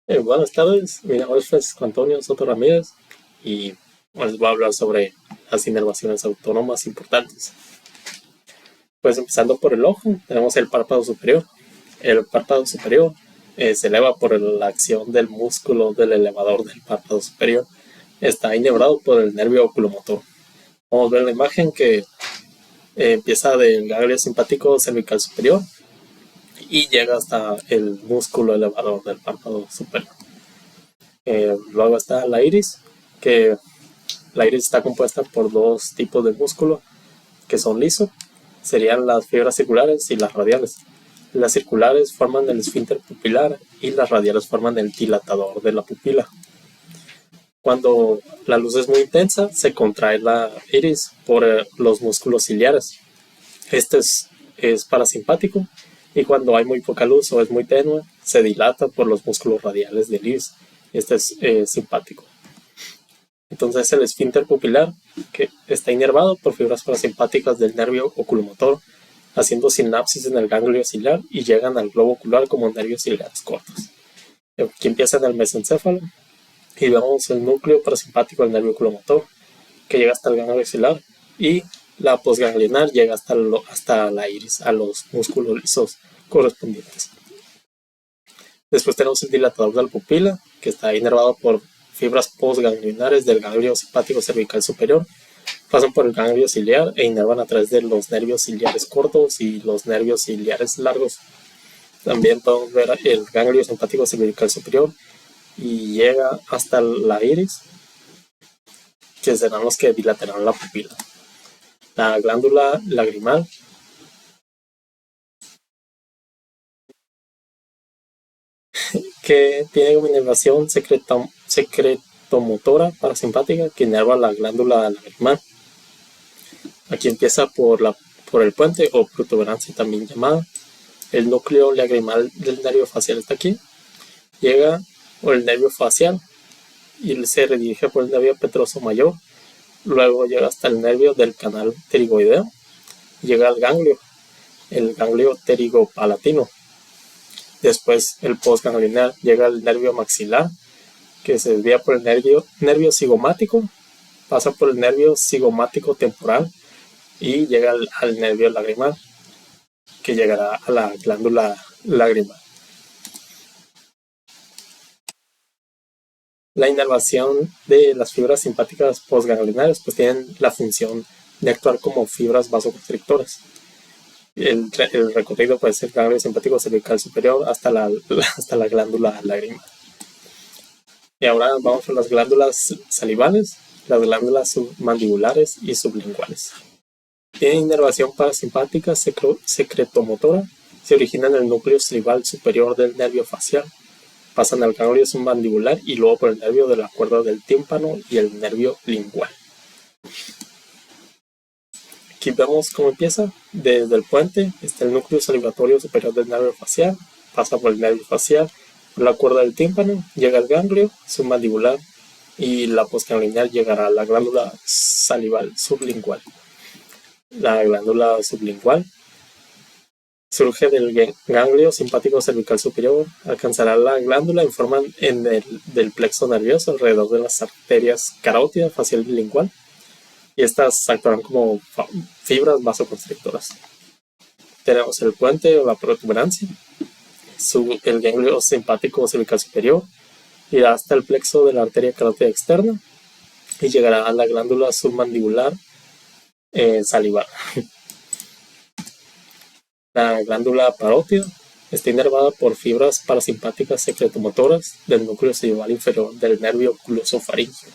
Buenas tardes, mi nombre es Francisco Antonio Soto Ramírez y les voy a hablar sobre las inervaciones autónomas importantes. Pues empezando por el ojo, tenemos el párpado superior. El párpado superior se eleva por la acción del músculo del elevador del párpado superior. Está inervado por el nervio oculomotor. Vamos a ver la imagen que empieza del ganglio simpático cervical superior y llega hasta el músculo elevador del párpado superior. Luego está la iris, que la iris está compuesta por dos tipos de músculo que son lisos, serían las fibras circulares y las radiales. Las circulares forman el esfínter pupilar y las radiales forman el dilatador de la pupila. Cuando la luz es muy intensa, se contrae la iris por los músculos ciliares. Este es parasimpático, y cuando hay muy poca luz o es muy tenue, se dilata por los músculos radiales del iris. Este es simpático. Entonces el esfínter pupilar, que está inervado por fibras parasimpáticas del nervio oculomotor, haciendo sinapsis en el ganglio ciliar y llegan al globo ocular como nervios ciliares cortos. Aquí empieza en el mesencéfalo y vemos el núcleo parasimpático del nervio oculomotor, que llega hasta el ganglio ciliar, y la posganglionar llega hasta la iris, a los músculos lisos correspondientes. Después tenemos el dilatador de la pupila, que está inervado por fibras postganglionares del ganglio simpático cervical superior, pasan por el ganglio ciliar e inervan a través de los nervios ciliares cortos y los nervios ciliares largos. También podemos ver el ganglio simpático cervical superior y llega hasta la iris, que serán los que dilatarán la pupila. La glándula lagrimal, que tiene como inervación secretomotora parasimpática, que inerva la glándula lagrimal. Aquí empieza por el puente o protuberancia también llamada. El núcleo lagrimal del nervio facial está aquí. Llega por el nervio facial y se redirige por el nervio petroso mayor. Luego llega hasta el nervio del canal pterigoideo. Llega al ganglio, el ganglio pterigopalatino. Después el postganglionar llega al nervio maxilar, que se desvía por el nervio cigomático, pasa por el nervio cigomático temporal y llega al nervio lagrimal, que llegará a la glándula lagrimal. La inervación de las fibras simpáticas postganglionares pues tienen la función de actuar como fibras vasoconstrictoras. El recorrido puede ser ganglio simpático cervical superior hasta la glándula lagrimal. Y ahora vamos a las glándulas salivales, las glándulas submandibulares y sublinguales. Tienen inervación parasimpática secretomotora, se origina en el núcleo salival superior del nervio facial, pasan al ganglio submandibular y luego por el nervio de la cuerda del tímpano y el nervio lingual. Aquí vemos cómo empieza. Desde el puente está el núcleo salivatorio superior del nervio facial, pasa por el nervio facial, por la cuerda del tímpano, llega al ganglio submandibular y la postganglionar llegará a la glándula salival sublingual. La glándula sublingual surge del ganglio simpático cervical superior, alcanzará la glándula en forma del plexo nervioso alrededor de las arterias carótida, facial y lingual, y estas actuarán como fibras vasoconstrictoras. Tenemos el puente o la protuberancia, el ganglio simpático cervical superior irá hasta el plexo de la arteria carótida externa y llegará a la glándula submandibular salivar. La glándula parótida está inervada por fibras parasimpáticas secretomotoras del núcleo salival inferior del nervio glosofaringio.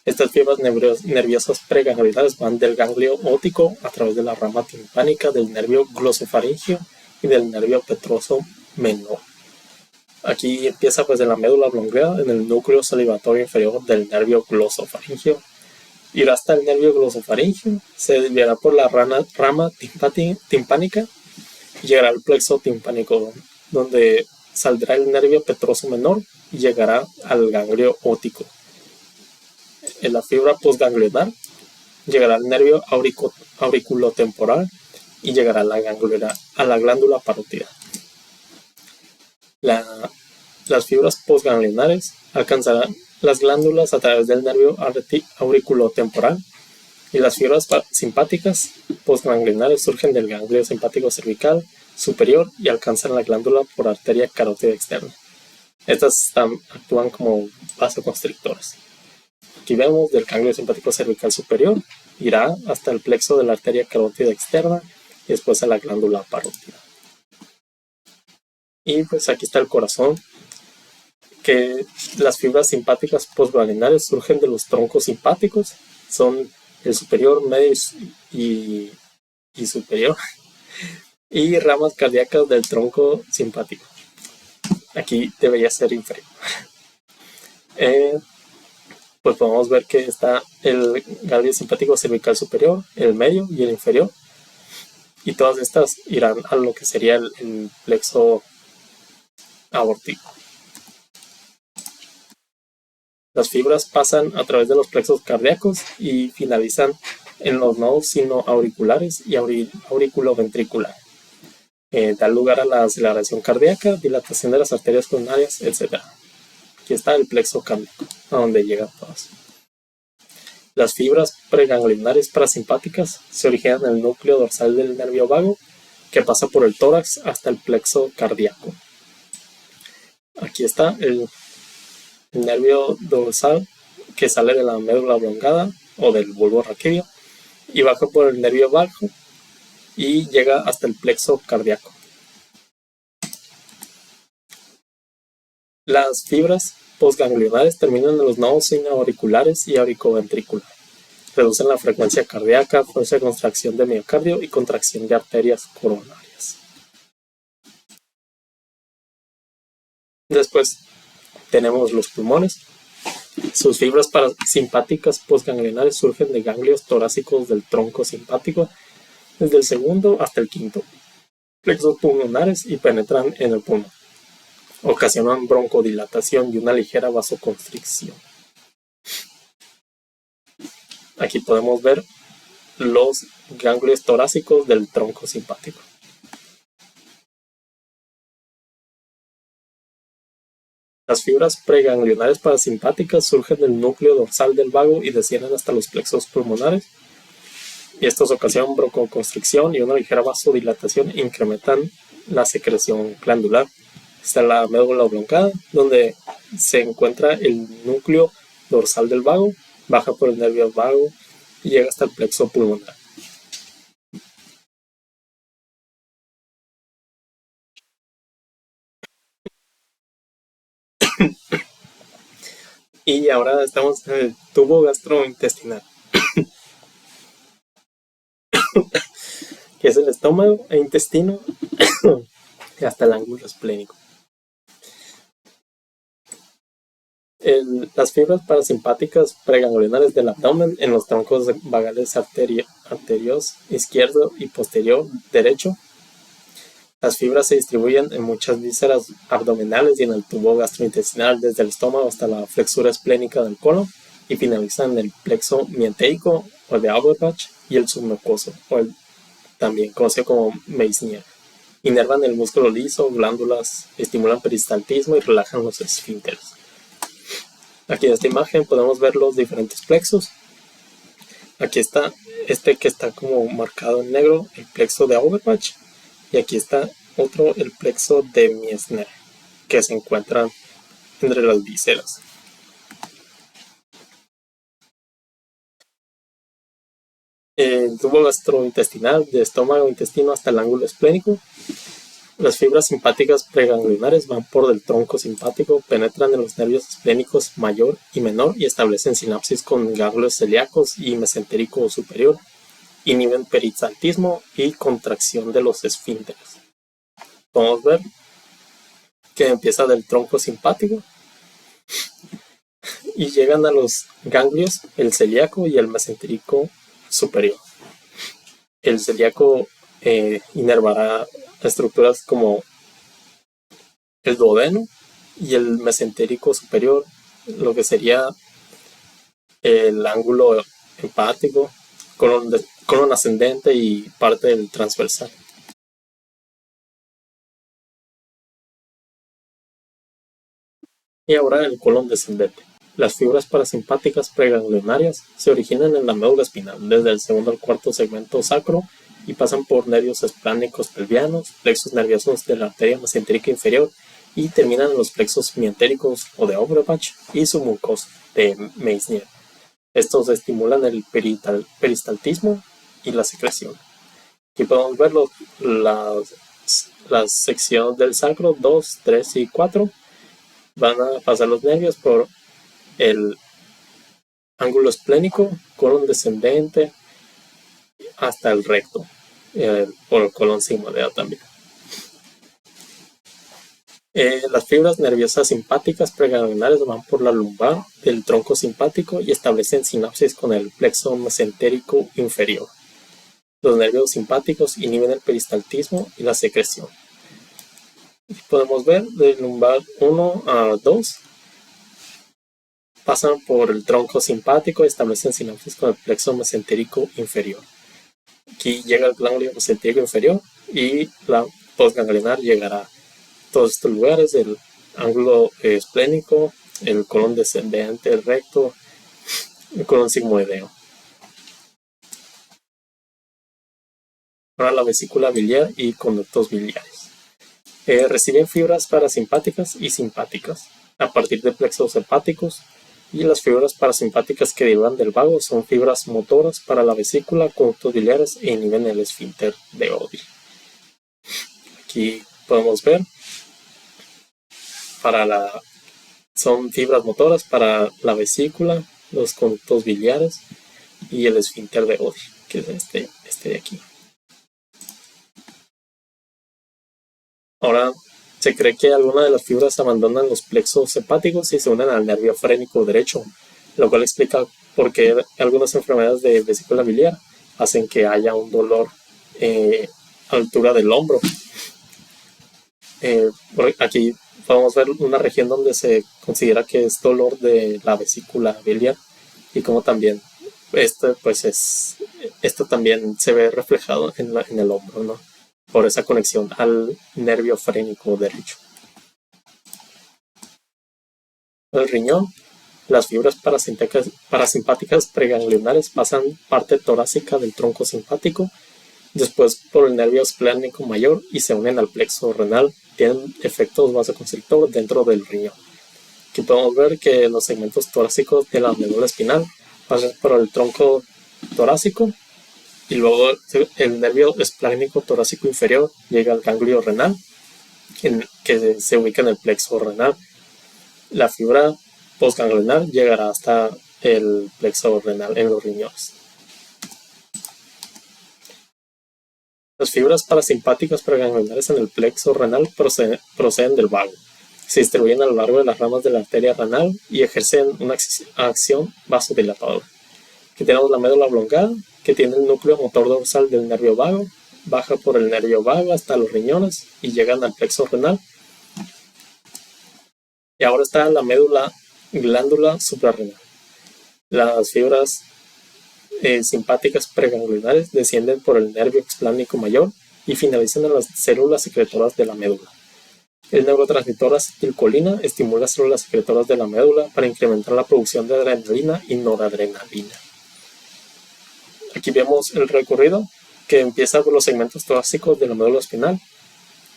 Estas fibras nerviosas preganglionares van del ganglio óptico a través de la rama timpánica del nervio glosofaringio y del nervio petroso menor. Aquí empieza pues en la médula oblongada, en el núcleo salivatorio inferior del nervio glosofaringio. Irá hasta el nervio glosofaringio, se desviará por la rama timpánica y llegará al plexo timpánico, donde saldrá el nervio petroso menor y llegará al ganglio óptico. En la fibra postganglionar llegará al nervio auriculotemporal y llegará a la glándula parótida. La Las fibras postganglionares alcanzarán las glándulas a través del nervio auriculotemporal y las fibras simpáticas postganglionares surgen del ganglio simpático cervical superior y alcanzan la glándula por arteria carótida externa. Estas actúan como vasoconstrictores. Aquí vemos del ganglio simpático cervical superior, irá hasta el plexo de la arteria carótida externa y después a la glándula parótida. Y pues aquí está el corazón, que las fibras simpáticas postganglionares surgen de los troncos simpáticos, son el superior, medio y superior, y ramas cardíacas del tronco simpático. Aquí debería ser inferior. Pues podemos ver que está el ganglio simpático cervical superior, el medio y el inferior, y todas estas irán a lo que sería el plexo aórtico. Las fibras pasan a través de los plexos cardíacos y finalizan en los nodos sinoauriculares y auriculoventricular. Da lugar a la aceleración cardíaca, dilatación de las arterias coronarias, etc. Aquí está el plexo cardíaco, a donde llegan todas. Las fibras preganglionares parasimpáticas se originan en el núcleo dorsal del nervio vago, que pasa por el tórax hasta el plexo cardíaco. Aquí está el nervio dorsal que sale de la médula oblongada o del bulbo raquídeo y baja por el nervio vago y llega hasta el plexo cardíaco. Las fibras postganglionares terminan en los nodos sinoauriculares y auriculoventricular. Reducen la frecuencia cardíaca, fuerza de contracción de miocardio y contracción de arterias coronarias. Después tenemos los pulmones. Sus fibras parasimpáticas postganglionares surgen de ganglios torácicos del tronco simpático, desde el segundo hasta el quinto plexos pulmonares y penetran en el pulmón. Ocasionan broncodilatación y una ligera vasoconstricción. Aquí podemos ver los ganglios torácicos del tronco simpático. Las fibras preganglionares parasimpáticas surgen del núcleo dorsal del vago y descienden hasta los plexos pulmonares. Y estos ocasionan broncoconstricción y una ligera vasodilatación e incrementan la secreción glandular. Está la médula oblongada, donde se encuentra el núcleo dorsal del vago, baja por el nervio vago y llega hasta el plexo pulmonar. Y ahora estamos en el tubo gastrointestinal, que es el estómago e intestino hasta el ángulo esplénico. Las fibras parasimpáticas preganglionares del abdomen en los troncos vagales arterios izquierdo y posterior derecho. Las fibras se distribuyen en muchas vísceras abdominales y en el tubo gastrointestinal desde el estómago hasta la flexura esplénica del colon y finalizan en el plexo mienteico o el de Auerbach y el submucoso o el también conocido como Meissnier. Inervan el músculo liso, glándulas, estimulan peristaltismo y relajan los esfínteres. Aquí en esta imagen podemos ver los diferentes plexos. Aquí está este que está como marcado en negro, el plexo de Auerbach, y aquí está otro, el plexo de Meissner, que se encuentran entre las vísceras. El tubo gastrointestinal, de estómago e intestino hasta el ángulo esplénico. Las fibras simpáticas preganglionares van por el tronco simpático, penetran en los nervios esplénicos mayor y menor y establecen sinapsis con ganglios celíacos y mesentérico superior, inhiben peristaltismo y contracción de los esfínteres. Podemos ver que empieza del tronco simpático y llegan a los ganglios, el celíaco y el mesentérico superior. El celíaco inervará estructuras como el duodeno y el mesentérico superior, lo que sería el ángulo hepático, colon ascendente y parte del transversal. Y ahora el colon descendente. Las fibras parasimpáticas preganglionarias se originan en la médula espinal, desde el segundo al cuarto segmento sacro, y pasan por nervios esplánicos pelvianos, plexos nerviosos de la arteria mesentérica inferior, y terminan en los plexos mientéricos o de Overbach y submucosa de Meissner. Estos estimulan el peristaltismo y la secreción. Aquí podemos ver las secciones del sacro 2, 3 y 4. Van a pasar los nervios por el ángulo esplénico, colon descendente, hasta el recto, por el colon sigmoideo también. Las fibras nerviosas simpáticas preganglionarias van por la lumbar del tronco simpático y establecen sinapsis con el plexo mesentérico inferior. Los nervios simpáticos inhiben el peristaltismo y la secreción. Y podemos ver de lumbar 1 a 2 pasan por el tronco simpático y establecen sinapsis con el plexo mesentérico inferior. Aquí llega el ganglio mesentérico inferior y la postganglionar llegará a todos estos lugares, el ángulo esplénico, el colon descendente, el recto, el colon sigmoideo. Ahora la vesícula biliar y conductos biliares. Reciben fibras parasimpáticas y simpáticas a partir de plexos hepáticos, y las fibras parasimpáticas que derivan del vago son fibras motoras para la vesícula, conductos biliares e inhiben el esfínter de Oddi. Aquí podemos ver son fibras motoras para la vesícula, los conductos biliares y el esfínter de Oddi, que es este de aquí. Ahora, se cree que algunas de las fibras abandonan los plexos hepáticos y se unen al nervio frénico derecho, lo cual explica por qué algunas enfermedades de vesícula biliar hacen que haya un dolor a altura del hombro. Aquí podemos ver una región donde se considera que es dolor de la vesícula biliar, y como también esto también se ve reflejado en el hombro, ¿no? Por esa conexión al nervio frénico derecho. El riñón. Las fibras parasimpáticas preganglionares pasan parte torácica del tronco simpático, después por el nervio esplénico mayor y se unen al plexo renal. Tienen efectos vasoconstrictores dentro del riñón. Aquí podemos ver que los segmentos torácicos de la médula espinal pasan por el tronco torácico, y luego el nervio esplénico torácico inferior llega al ganglio renal, que se ubica en el plexo renal. La fibra postganglionar llegará hasta el plexo renal en los riñones. Las fibras parasimpáticas preganglionares en el plexo renal proceden del vago. Se distribuyen a lo largo de las ramas de la arteria renal y ejercen una acción vasodilatadora. Aquí tenemos la médula oblongada, que tiene el núcleo motor dorsal del nervio vago, baja por el nervio vago hasta los riñones y llegan al plexo renal. Y ahora está la médula glándula suprarrenal. Las fibras simpáticas preganglionares descienden por el nervio explánico mayor y finalizan en las células secretoras de la médula. El neurotransmisor acetilcolina estimula las células secretoras de la médula para incrementar la producción de adrenalina y noradrenalina. Aquí vemos el recorrido que empieza por los segmentos torácicos de la médula espinal,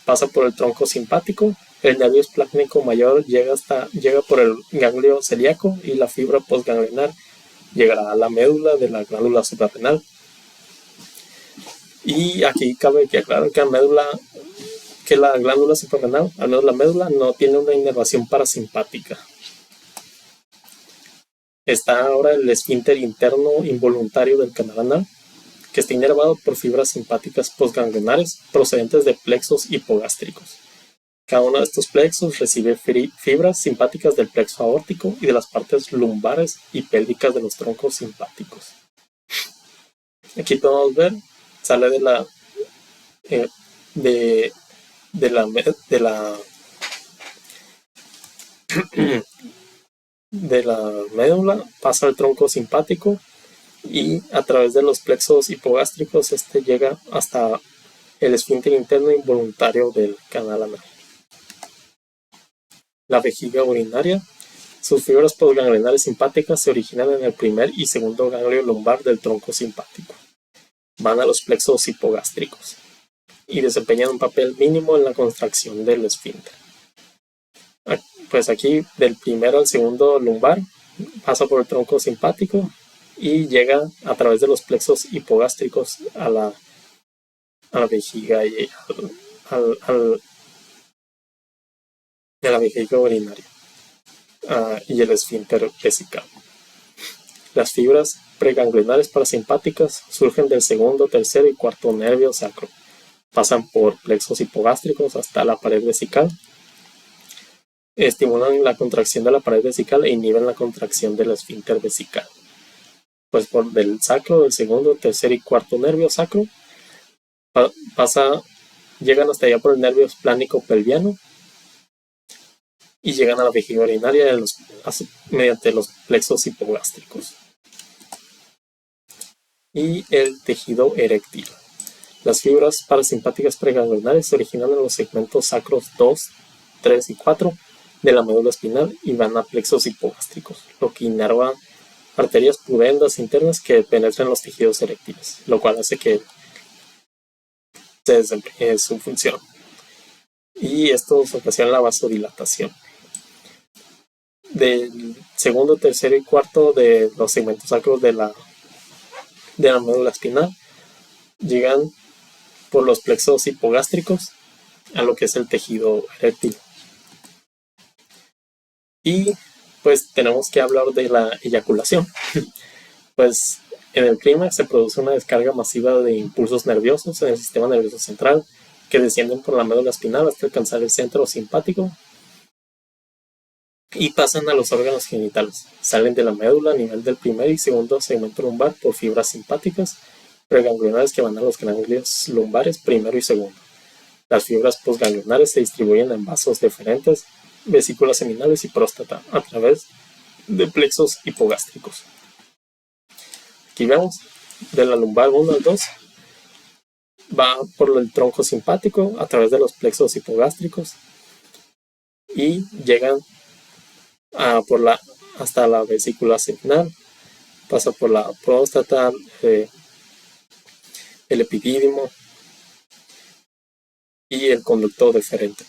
pasa por el tronco simpático, el nervio esplánico mayor llega por el ganglio celíaco y la fibra postganglionar llegará a la médula de la glándula suprarrenal. Y aquí cabe que aclarar que la glándula suprarrenal, al menos la médula, no tiene una inervación parasimpática. Está ahora el esfínter interno involuntario del canal anal, que está inervado por fibras simpáticas postganglionares procedentes de plexos hipogástricos. Cada uno de estos plexos recibe fibras simpáticas del plexo aórtico y de las partes lumbares y pélvicas de los troncos simpáticos. Aquí podemos ver, sale de la médula, pasa al tronco simpático y a través de los plexos hipogástricos llega hasta el esfínter interno involuntario del canal anal. La vejiga urinaria. Sus fibras postganglionares simpáticas se originan en el primer y segundo ganglio lumbar del tronco simpático. Van a los plexos hipogástricos y desempeñan un papel mínimo en la contracción del esfínter. Pues aquí, del primer al segundo lumbar, pasa por el tronco simpático y llega a través de los plexos hipogástricos a la vejiga y a la vejiga urinaria y el esfínter vesical. Las fibras preganglionares parasimpáticas surgen del segundo, tercero y cuarto nervio sacro. Pasan por plexos hipogástricos hasta la pared vesical. Estimulan la contracción de la pared vesical e inhiben la contracción del esfínter vesical. Pues por del sacro, del segundo, tercer y cuarto nervio sacro, llegan hasta allá por el nervio esplánico pelviano y llegan a la vejiga urinaria mediante los plexos hipogástricos. Y el tejido eréctil. Las fibras parasimpáticas preganglionares se originan en los segmentos sacros 2, 3 y 4 de la médula espinal y van a plexos hipogástricos, lo que inerva arterias pudendas internas que penetran los tejidos eréctiles, lo cual hace que se desempeñe su función. Y esto ocasiona la vasodilatación. Del segundo, tercero y cuarto de los segmentos sacros de la médula espinal llegan por los plexos hipogástricos a lo que es el tejido eréctil. Y pues tenemos que hablar de la eyaculación. Pues en el clímax se produce una descarga masiva de impulsos nerviosos en el sistema nervioso central que descienden por la médula espinal hasta alcanzar el centro simpático y pasan a los órganos genitales. Salen de la médula a nivel del primer y segundo segmento lumbar por fibras simpáticas preganglionares que van a los ganglios lumbares primero y segundo. Las fibras postganglionares se distribuyen en vasos deferentes, vesículas seminales y próstata a través de plexos hipogástricos. Aquí vemos de la lumbar 1 al 2 va por el tronco simpático a través de los plexos hipogástricos y llegan hasta la vesícula seminal, pasa por la próstata, el epidídimo y el conducto deferente.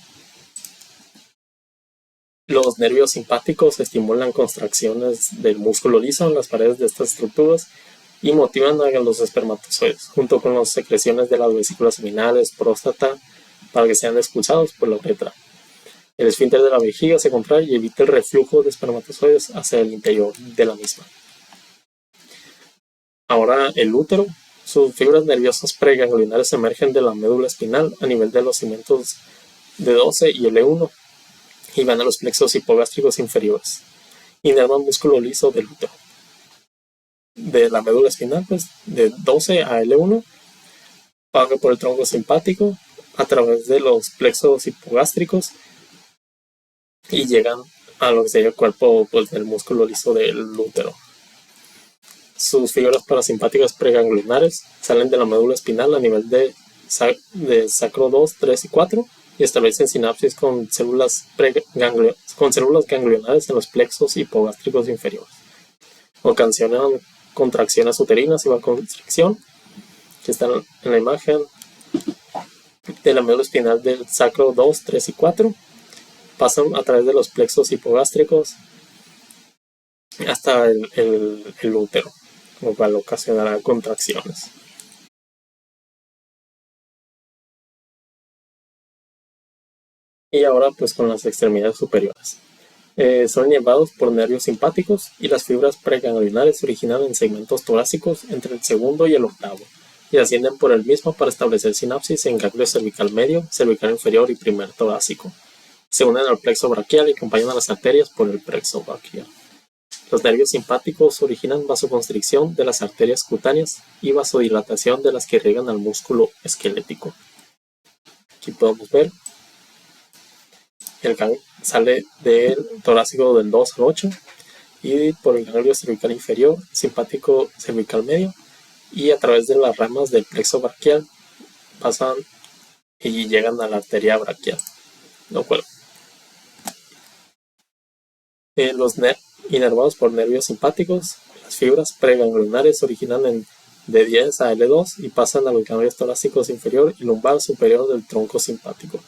Los nervios simpáticos estimulan contracciones del músculo liso en las paredes de estas estructuras y motivan a los espermatozoides, junto con las secreciones de las vesículas seminales, próstata, para que sean expulsados por la uretra. El esfínter de la vejiga se contrae y evita el reflujo de espermatozoides hacia el interior de la misma. Ahora el útero. Sus fibras nerviosas preganglionares emergen de la médula espinal a nivel de los segmentos D12 y L1 y van a los plexos hipogástricos inferiores. Inervan músculo liso del útero. De la médula espinal, pues, de 12 a L1, pasa por el tronco simpático a través de los plexos hipogástricos y llegan a lo que sería el cuerpo, pues, del músculo liso del útero. Sus fibras parasimpáticas preganglionares salen de la médula espinal a nivel de sacro 2, 3 y 4 y establecen sinapsis con células ganglionares en los plexos hipogástricos inferiores. Ocasionan contracciones uterinas y vasoconstricción, que están en la imagen de la médula espinal del sacro 2, 3 y 4. Pasan a través de los plexos hipogástricos hasta el útero, lo cual ocasionará contracciones. Y ahora pues con las extremidades superiores. Son llevados por nervios simpáticos y las fibras preganglionares se originan en segmentos torácicos entre el segundo y el octavo y ascienden por el mismo para establecer sinapsis en ganglio cervical medio, cervical inferior y primer torácico. Se unen al plexo braquial y acompañan a las arterias por el plexo braquial. Los nervios simpáticos originan vasoconstricción de las arterias cutáneas y vasodilatación de las que irrigan al músculo esquelético. Aquí podemos ver el ganglio sale del torácico del 2 al 8 y por el ganglio cervical inferior, simpático cervical medio y a través de las ramas del plexo braquial pasan y llegan a la arteria braquial, lo cual Inervados por nervios simpáticos, las fibras preganglionares originan de 10 a L2 y pasan a los ganglios torácicos inferior y lumbar superior del tronco simpático.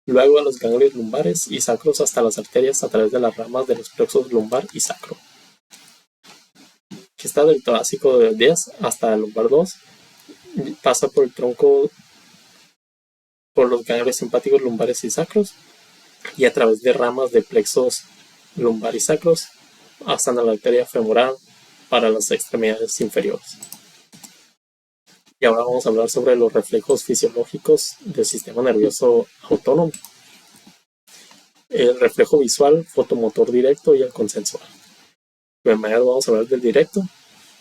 Luego a los ganglios lumbares y sacros hasta las arterias a través de las ramas de los plexos lumbar y sacro. Que está del torácico del 10 hasta el lumbar 2, pasa por el tronco, por los ganglios simpáticos lumbares y sacros, y a través de ramas de plexos lumbar y sacros hasta la arteria femoral para las extremidades inferiores. Y ahora vamos a hablar sobre los reflejos fisiológicos del sistema nervioso autónomo. El reflejo visual, fotomotor directo y el consensual. Primero vamos a hablar del directo,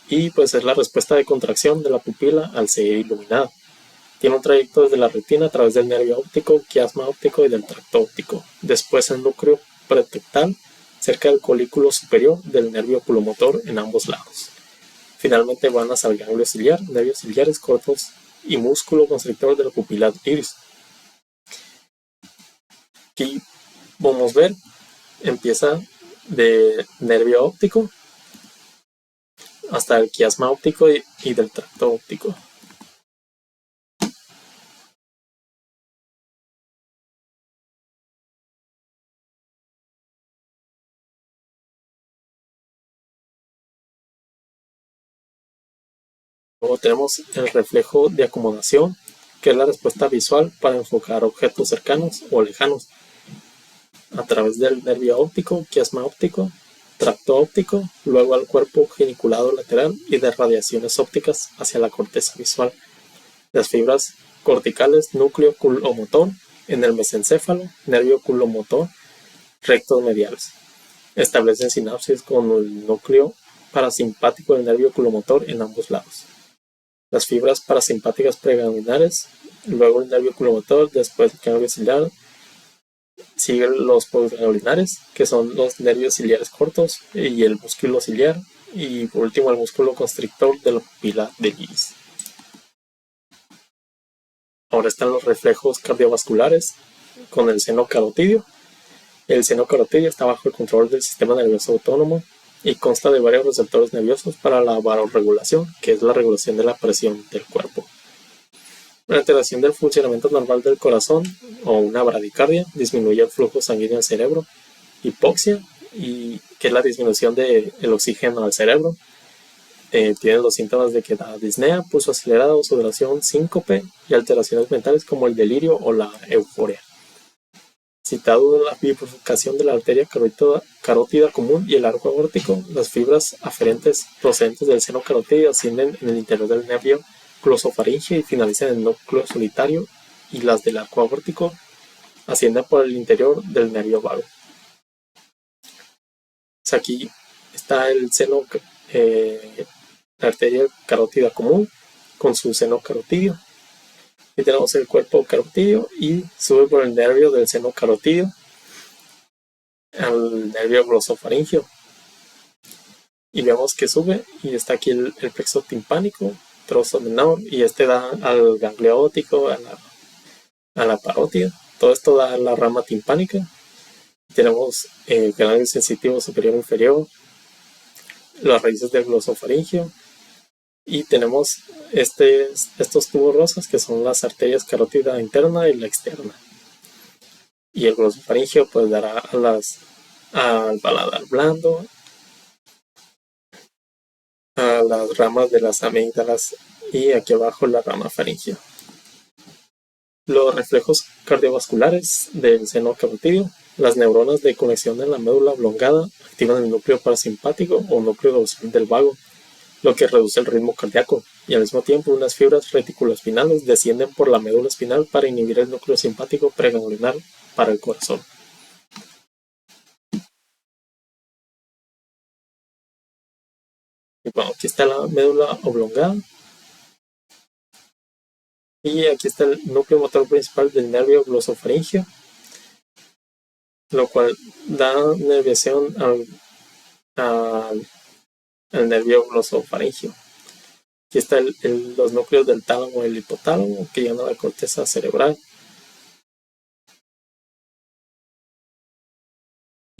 y pues es la respuesta de contracción de la pupila al ser iluminada. Tiene un trayecto desde la retina a través del nervio óptico, quiasma óptico y del tracto óptico. Después el núcleo pretectal cerca del colículo superior del nervio oculomotor en ambos lados. Finalmente van hasta el ganglio ciliar, nervios ciliares cortos y músculo constrictor de la pupila del iris. Aquí podemos ver, empieza de nervio óptico hasta el quiasma óptico y del tracto óptico. Luego tenemos el reflejo de acomodación, que es la respuesta visual para enfocar objetos cercanos o lejanos a través del nervio óptico, quiasma óptico, tracto óptico, luego al cuerpo geniculado lateral y de radiaciones ópticas hacia la corteza visual. Las fibras corticales, núcleo oculomotor, en el mesencéfalo, nervio oculomotor, rectos mediales. Establecen sinapsis con el núcleo parasimpático del nervio oculomotor en ambos lados. Las fibras parasimpáticas preganglionares, luego el nervio oculomotor, después el ganglio ciliar, siguen los postganglionares, que son los nervios ciliares cortos y el músculo ciliar, y por último el músculo constrictor de la pupila del iris. Ahora están los reflejos cardiovasculares con el seno carotidio. El seno carotidio está bajo el control del sistema nervioso autónomo y consta de varios receptores nerviosos para la vasoregulación, que es la regulación de la presión del cuerpo. Una alteración del funcionamiento normal del corazón o una bradicardia disminuye el flujo sanguíneo al cerebro, hipoxia, y que es la disminución del oxígeno al cerebro. Tienen los síntomas de que da disnea, pulso acelerado, sudoración, síncope y alteraciones mentales como el delirio o la euforia. Citado la bifurcación de la arteria carótida común y el arco aórtico, las fibras aferentes procedentes del seno carotidio ascienden en el interior del nervio glosofaringeo y finalizan en el núcleo solitario, y las del arco aórtico ascienden por el interior del nervio vago. Aquí está el seno, la arteria carótida común con su seno carotidio. Y tenemos el cuerpo carotidio y sube por el nervio del seno carotidio al nervio glosofaringeo. Y vemos que sube y está aquí el plexo timpánico, trozo menor, y este da al ganglio óptico, a la parótida. Todo esto da a la rama timpánica. Tenemos el canal sensitivo superior e inferior, las raíces del glosofaringeo, y tenemos estos tubos rosas que son las arterias carótida interna y la externa. Y el glosofaringeo pues dará al paladar blando, a las ramas de las amígdalas y aquí abajo la rama faríngea. Los reflejos cardiovasculares del seno carotidio. Las neuronas de conexión en la médula oblongada activan el núcleo parasimpático o núcleo dorsal del vago, lo que reduce el ritmo cardíaco, y al mismo tiempo unas fibras reticuloespinales descienden por la médula espinal para inhibir el núcleo simpático preganglionar para el corazón. Y bueno, aquí está la médula oblongada. Y aquí está el núcleo motor principal del nervio glosofaringeo, lo cual da nerviación al nervio glosofaringeo. Aquí están los núcleos del tálamo y el hipotálamo que llegan a la corteza cerebral.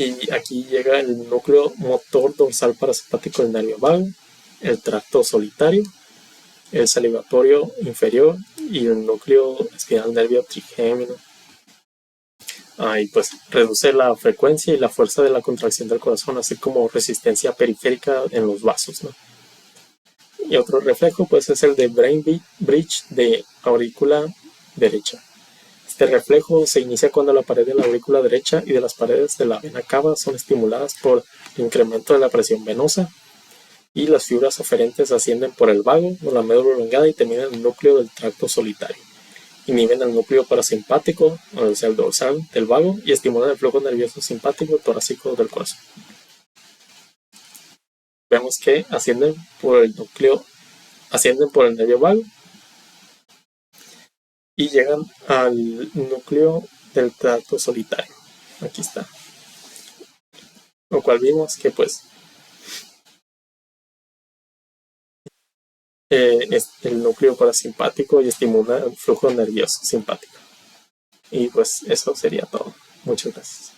Y aquí llega el núcleo motor dorsal parasimpático del nervio vago, el tracto solitario, el salivatorio inferior y el núcleo espinal nervio trigémino. Y pues reduce la frecuencia y la fuerza de la contracción del corazón, así como resistencia periférica en los vasos, ¿no? Y otro reflejo pues es el de Brain Bridge de aurícula derecha. Este reflejo se inicia cuando la pared de la aurícula derecha y de las paredes de la vena cava son estimuladas por el incremento de la presión venosa y las fibras aferentes ascienden por el vago o la médula oblongada y terminan en el núcleo del tracto solitario. Inhiben el núcleo parasimpático, o sea, el dorsal del vago, y estimulan el flujo nervioso simpático torácico del corazón. Vemos que ascienden por el nervio vago y llegan al núcleo del tracto solitario. Aquí está. Lo cual vimos que pues es el núcleo parasimpático y estimula el flujo nervioso simpático. Y pues eso sería todo. Muchas gracias.